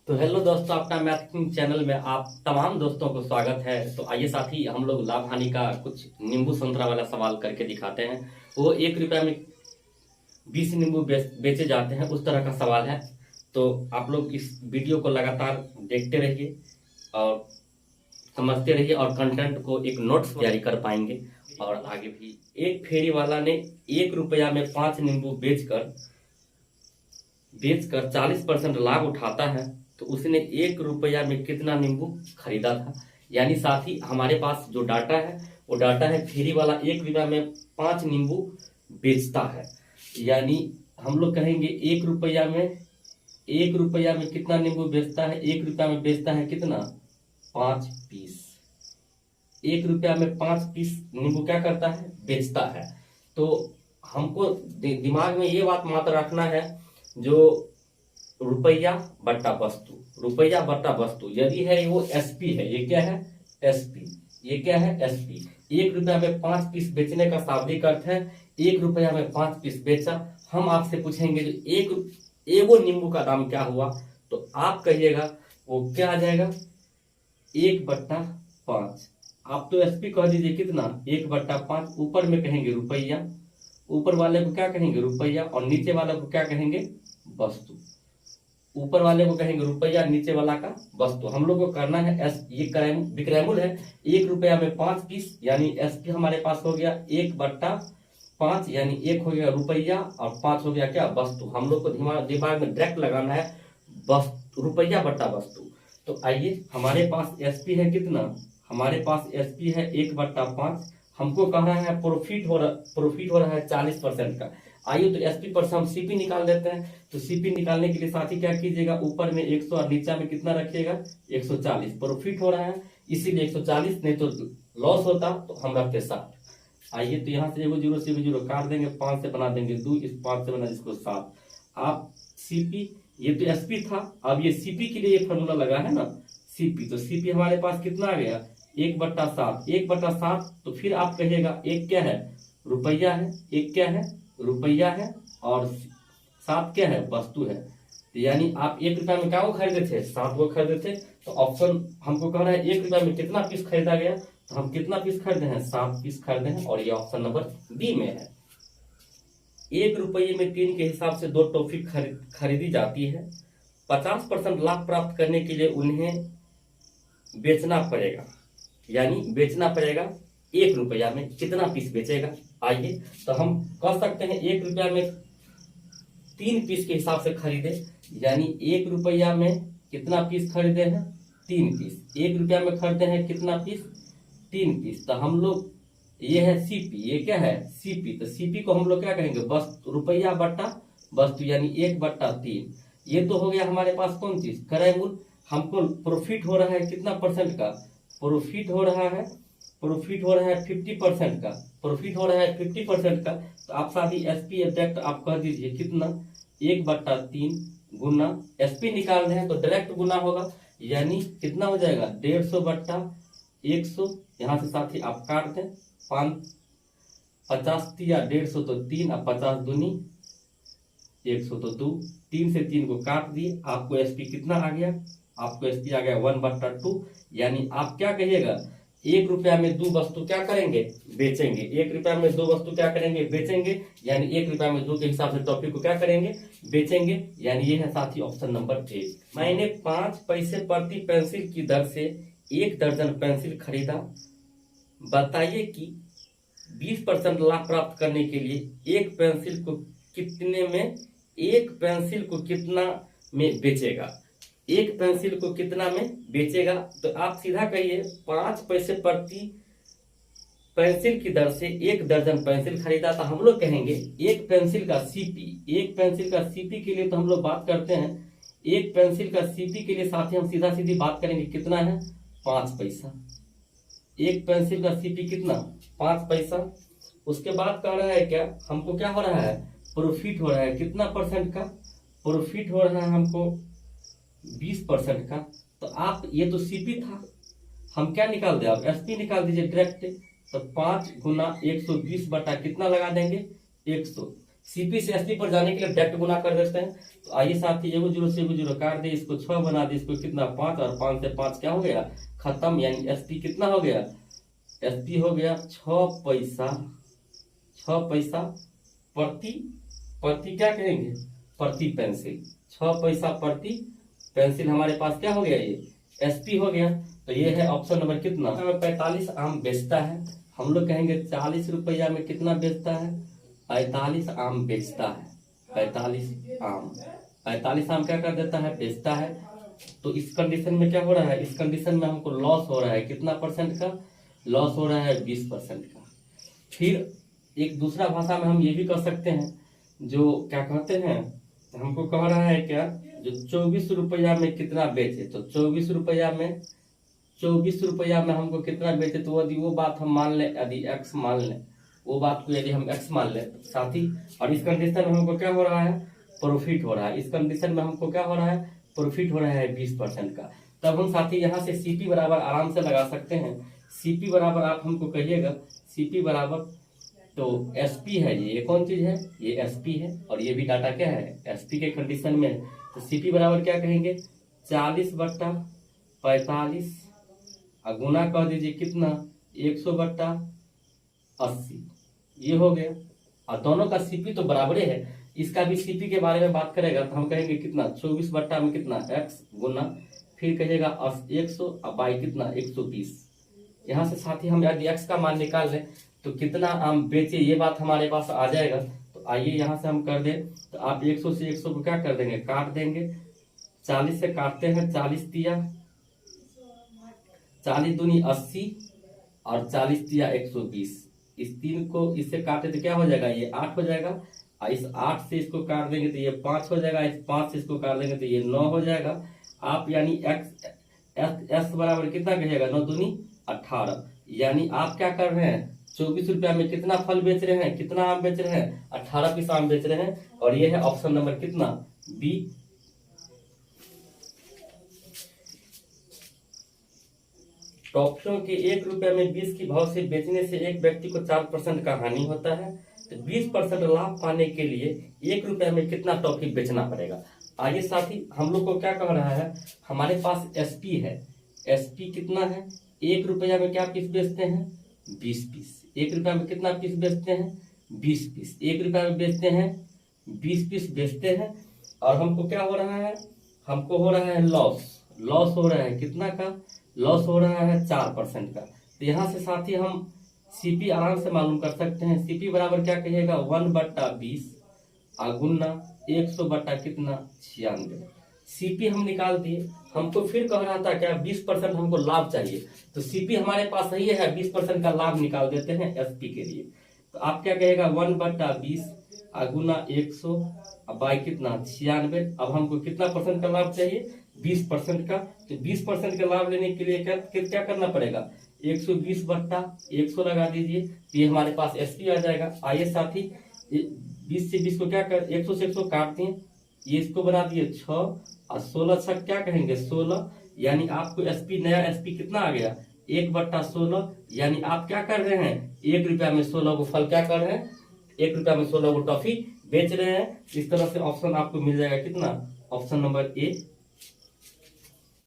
तो हेलो दोस्तों, अपना मैथिंग चैनल में आप तमाम दोस्तों को स्वागत है। तो आइए साथी हम लोग लाभ हानि का कुछ नींबू संतरा वाला सवाल करके दिखाते हैं। वो 1 रुपया में 20 नींबू बेचे जाते हैं, उस तरह का सवाल है। तो आप लोग इस वीडियो को लगातार देखते रहिए और समझते रहिए और कंटेंट को एक नोट्स तैयारी कर पाएंगे और आगे भी। एक फेरी वाला ने 1 रुपया में 5 नींबू बेचकर 40% लाभ उठाता है, तो उसने 1 रुपया में कितना नींबू खरीदा था। यानी साथी हमारे पास जो डाटा है वो डाटा है फेरी वाला 1 रुपया में 5 नींबू बेचता है। यानी हम लोग कहेंगे 1 रुपया में कितना नींबू बेचता है। 1 रुपया में बेचता है कितना, 5 पीस। 1 रुपया में 5 पीस नींबू क्या करता है, बेचता है। तो हमको दिमाग में ये बात मात्र रखना है, जो रुपया बट्टा वस्तु, रुपया बट्टा वस्तु यदि है वो एसपी है। ये क्या है, एसपी। ये क्या है, एसपी। 1 रुपया में 5 पीस बेचने का शाब्दिक अर्थ है 1 रुपया में 5 पीस बेचा। हम आपसे पूछेंगे जो एगो नींबू का दाम क्या हुआ, तो आप कहिएगा वो क्या आ जाएगा, 1/5। आप तो एसपी कह दीजिए कितना, 1/5। ऊपर में कहेंगे रुपया, ऊपर वाले को क्या कहेंगे, रुपया, और नीचे वाले को क्या कहेंगे, वस्तु। ऊपर वाले को कहेंगे रुपया, नीचे वाला का वस्तु। हम लोग को करना है ये विक्रयमूल है। 1 रुपया में 5 पीस यानी एसपी हमारे पास हो गया 1/5, यानी 1 हो गया रुपया और 5 हो गया क्या, वस्तु। हम लोग को दिमाग में डायरेक्ट लगाना है रुपया बट्टा वस्तु। तो आइए, हमारे पास एसपी है कितना, हमारे पास एसपी है 1/5। हमको कह रहा है प्रॉफिट हो रहा है 40% का। आइए तो एसपी पर से हम सीपी निकाल देते हैं। तो सीपी निकालने के लिए साथी क्या कीजिएगा, ऊपर में 100 और नीचे में कितना रखिएगा, 140। प्रॉफिट हो रहा है इसीलिए 140, नहीं तो लॉस होता तो हम रखते 60। आइए तो यहाँ से एगो जीरो से एगो जीरो काट देंगे, 5 से बना देंगे 2, इस 5 से बना जिसको 7। आप सीपी, ये तो एसपी था, अब ये सीपी के लिए ये फॉर्मूला लगा है ना, सीपी। तो सीपी हमारे पास कितना आ गया, 1/7। 1/7 तो फिर आप कहिएगा एक क्या है, रुपया है, एक क्या है, रुपया है, और 7 क्या है, वस्तु है। तो यानी आप 1 रुपया में क्या को खरीदे थे, 7 को खरीदे थे। तो ऑप्शन हमको कह रहा है 1 रुपया में कितना पीस खरीदा गया, तो हम कितना पीस खरीदे हैं, 7 पीस खरीदे हैं, और ये ऑप्शन नंबर बी में है। 1 रुपये में 3 के हिसाब से 2 टॉफी खरीदी जाती है। 50% लाभ प्राप्त करने के लिए उन्हें बेचना पड़ेगा, यानी बेचना पड़ेगा 1 रुपया में कितना पीस बेचेगा। आइए तो हम कह सकते हैं 1 रुपया में 3 पीस के हिसाब से खरीदे, यानी 1 रुपया में कितना पीस खरीदे हैं, 3 पीस। 1 रुपया में खरीदे हैं कितना पीस, 3 पीस। तो हम लोग, ये है सीपी, ये क्या है, सीपी। तो सीपी को हम लोग क्या कहेंगे, वस्तु, रुपया बट्टा वस्तु, यानी 1/3। ये तो हो गया हमारे पास कौन चीज, क्रय मूल्य। हमको प्रॉफिट हो रहा है कितना परसेंट का, प्रॉफिट हो रहा है 50% का, प्रॉफिट हो रहा है 50% का। तो आप साथी एसपी एग्जैक्ट आप कह दीजिए कितना, 1/3 गुना, एसपी निकाल रहे हैं तो डायरेक्ट गुना होगा, यानी कितना हो जाएगा, 150/100। यहाँ से साथी आप काट दें, 50 या 150 तो 3, अब 50 दूनी 100 तो 2, 3 से 3 को काट दिए। आपको एसपी कितना आ गया, आपको एसपी आ गया 1/2। यानी आप क्या कहिएगा, 1 रुपया में 2 वस्तु क्या करेंगे, बेचेंगे। 1 रुपया में 2 वस्तु क्या करेंगे, बेचेंगे, यानी 1 रुपया में 2 के हिसाब से टॉफी को क्या करेंगे, बेचेंगे। यानी ये है साथी ऑप्शन नंबर ए। मैंने 5 पैसे प्रति पेंसिल की दर से 1 दर्जन पेंसिल खरीदा। बताइए कि 20% लाभ प्राप्त करने के लिए एक पेंसिल को कितना में बेचेगा, एक पेंसिल को कितना में बेचेगा। तो आप सीधा कहिए 5 पैसे प्रति पेंसिल की दर से 1 दर्जन पेंसिल खरीदा। तो हम लोग कहेंगे एक पेंसिल का सीपी, एक पेंसिल का सीपी के लिए तो हम लोग बात करते हैं, एक पेंसिल का सीपी के लिए साथ ही हम सीधा सीधी बात करेंगे कितना है, 5 पैसा। एक पेंसिल का सीपी कितना, 5 पैसा। उसके बाद कह रहा है क्या, हमको क्या हो रहा है, प्रॉफिट हो रहा है कितना परसेंट का, प्रॉफिट हो रहा है हमको 20% का। तो आप, ये तो सीपी था, हम क्या निकाल दे, आप एसपी निकाल दीजिए डायरेक्ट। तो 5 गुना 120 बटा कितना लगा देंगे, 100। सीपी से एसपी पर जाने के लिए डायरेक्ट गुना कर देते हैं। तो आइए साथी, एगो जीरो से एगो जीरो काट दे, इसको 6 बना दे, इसको कितना 5, और 5 से 5 क्या हो गया खत्म, यानी एसपी कितना हो गया, एसपी हो गया 6 पैसा, 6 पैसा प्रति क्या कहेंगे, प्रति पेंसिल, 6 पैसा प्रति पेंसिल हमारे पास क्या हो गया, ये एसपी हो गया। तो ये है ऑप्शन नंबर कितना, 45 आम बेचता है। हम लोग कहेंगे 40 रुपया में कितना बेचता है, 45 आम बेचता है, 45 आम क्या कर देता है, बेचता है। तो इस कंडीशन में क्या हो रहा है, इस कंडीशन में हमको लॉस हो रहा है कितना परसेंट का, लॉस हो रहा है 20% का। फिर एक दूसरा भाषा में हम ये भी कर सकते हैं, जो क्या कहते हैं, हमको कह रहा है क्या, जो 24 रुपया में कितना बेचे, तो 24 रुपया में हमको कितना बेचे, तो यदि वो बात हम मान लें, यदि एक्स मान लें, वो बात को यदि हम एक्स मान लें साथी, और इस कंडीशन में हमको क्या हो रहा है, प्रॉफिट हो रहा है, इस कंडीशन में हमको क्या हो रहा है, प्रॉफिट हो रहा है 20% का। तब हम साथी यहाँ से सीपी बराबर आराम से लगा सकते हैं। सीपी बराबर आप हमको कहिएगा, सीपी बराबर तो एसपी है, ये कौन चीज है, ये एसपी है, और ये भी डाटा क्या है, एसपी के कंडीशन में है। तो सीपी बराबर क्या कहेंगे, 40/45 गुना कर दीजिए कितना, 100/80, ये हो गया। और दोनों का सीपी तो बराबर है, इसका भी सीपी के बारे में बात करेगा तो हम कहेंगे कितना, 24 बट्टा में कितना एक्स गुना, फिर कहिएगा 100 बाई कितना 120। यहाँ से साथी हम यदि एक्स का मान निकाल लें तो कितना आम बेचे, ये बात हमारे पास आ जाएगा। तो आइए यहाँ से हम कर दें, तो आप 100 से 100 को क्या कर देंगे, काट देंगे, 40 से काटते हैं, 40 दिया 40 दूनी 80 और 40 दिया 120, इस 3 को इससे काटे तो क्या हो जाएगा, ये 8 हो जाएगा, और इस 8 से इसको काट देंगे तो ये 5 हो जाएगा, इस 5 से इसको काट देंगे तो ये 9 हो जाएगा। आप यानी एस बराबर कितना कहिएगा, 9 दूनी 18, यानी आप क्या कर रहे हैं, 24 रुपया में कितना फल बेच रहे हैं, कितना आम बेच रहे हैं, 18 पीस आम बेच रहे हैं, और ये है ऑप्शन नंबर कितना, बी। टॉफियों के 1 रुपया में 20 की भाव से बेचने से एक व्यक्ति को 4% का हानि होता है। तो 20% लाभ पाने के लिए 1 रुपया में कितना टॉफी बेचना पड़ेगा। आइए साथी, हम लोग को क्या कह रहा है, हमारे पास एसपी है, एसपी कितना है, 1 रुपया में क्या पीस बेचते हैं, 20 पीस। 1 रुपया में कितना पीस बेचते हैं, 20 पीस। 1 रुपया में बेचते हैं, 20 पीस बेचते हैं, और हमको क्या हो रहा है, हमको हो रहा है लॉस हो रहा है कितना का, लॉस हो रहा है 4% का। तो यहाँ से साथी हम सीपी आराम से मालूम कर सकते हैं। सीपी बराबर क्या कहिएगा, 1/20 गुना 100 बट्टा कितना 96। सीपी हम निकाल दिए, हमको फिर कह रहा था क्या 20% हमको लाभ चाहिए, तो सीपी हमारे पास सही है, 20% का लाभ निकाल देते हैं एसपी के लिए। तो आप क्या कहेगा, 1/20 गुना 100 बाई कितना 96। अब हमको कितना परसेंट का लाभ चाहिए, 20% का। तो 20% का लाभ लेने के लिए क्या करना पड़ेगा, 120/100 लगा दीजिए, तो ये हमारे पास एसपी आ जाएगा। आइए साथी, 20 से 20 को क्या कर, 100 से 100 काटते हैं, ये इसको बना दिए 6 और 16 छक क्या कहेंगे 16, यानी आपको एसपी, नया एसपी कितना आ गया, 1/16, यानी आप क्या कर रहे हैं, 1 रुपया में 16 को फल क्या कर रहे हैं, 1 रुपया में 16 को टॉफी बेच रहे हैं। इस तरह से ऑप्शन आपको मिल जाएगा कितना, ऑप्शन नंबर ए।